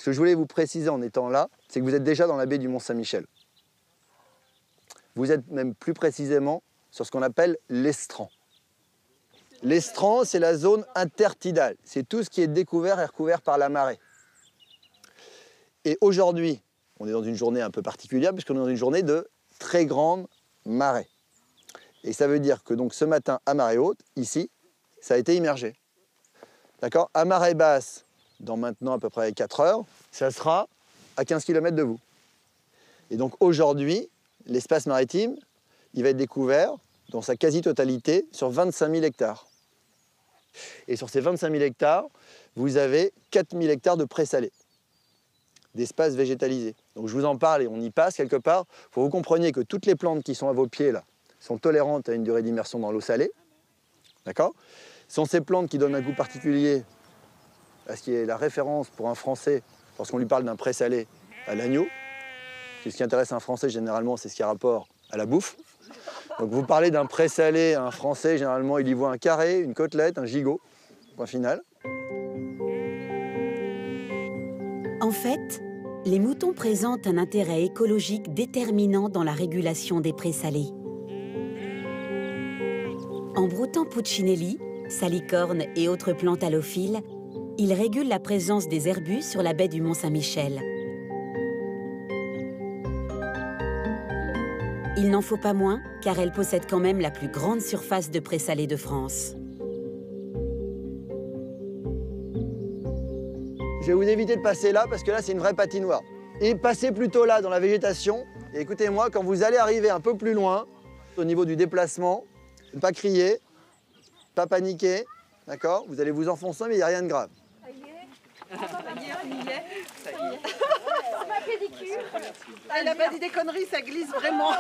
Ce que je voulais vous préciser en étant là, c'est que vous êtes déjà dans la baie du Mont-Saint-Michel. Vous êtes même plus précisément sur ce qu'on appelle l'estran. L'estran, c'est la zone intertidale. C'est tout ce qui est découvert et recouvert par la marée. Et aujourd'hui, on est dans une journée un peu particulière puisqu'on est dans une journée de très grande marée. Et ça veut dire que donc ce matin, à marée haute, ici, ça a été immergé. D'accord? À marée basse, dans maintenant à peu près 4 heures, ça sera à 15 km de vous. Et donc aujourd'hui, l'espace maritime, il va être découvert dans sa quasi-totalité sur 25 000 hectares. Et sur ces 25 000 hectares, vous avez 4 000 hectares de présalés, d'espace végétalisé. Donc je vous en parle et on y passe quelque part. Il faut que vous compreniez que toutes les plantes qui sont à vos pieds là sont tolérantes à une durée d'immersion dans l'eau salée. D'accord? Ce sont ces plantes qui donnent un goût particulier à ce qui est la référence pour un Français lorsqu'on lui parle d'un présalé à l'agneau. Ce qui intéresse un Français généralement, c'est ce qui a rapport à la bouffe. Donc vous parlez d'un présalé à un Français, généralement il y voit un carré, une côtelette, un gigot, point final. En fait, les moutons présentent un intérêt écologique déterminant dans la régulation des présalés. En broutant Puccinelli, salicorne et autres plantes halophiles, ils régulent la présence des herbus sur la baie du Mont-Saint-Michel. Il n'en faut pas moins, car elle possède quand même la plus grande surface de présalés de France. Je vais vous éviter de passer là, parce que là, c'est une vraie patinoire. Et passez plutôt là, dans la végétation. Et écoutez-moi, quand vous allez arriver un peu plus loin, au niveau du déplacement, ne pas crier, pas paniquer, d'accord? Vous allez vous enfoncer, mais il n'y a rien de grave. Ça y est, on y est. Ça y est. Ma pédicure. Elle n'a pas dit des conneries, ça glisse vraiment.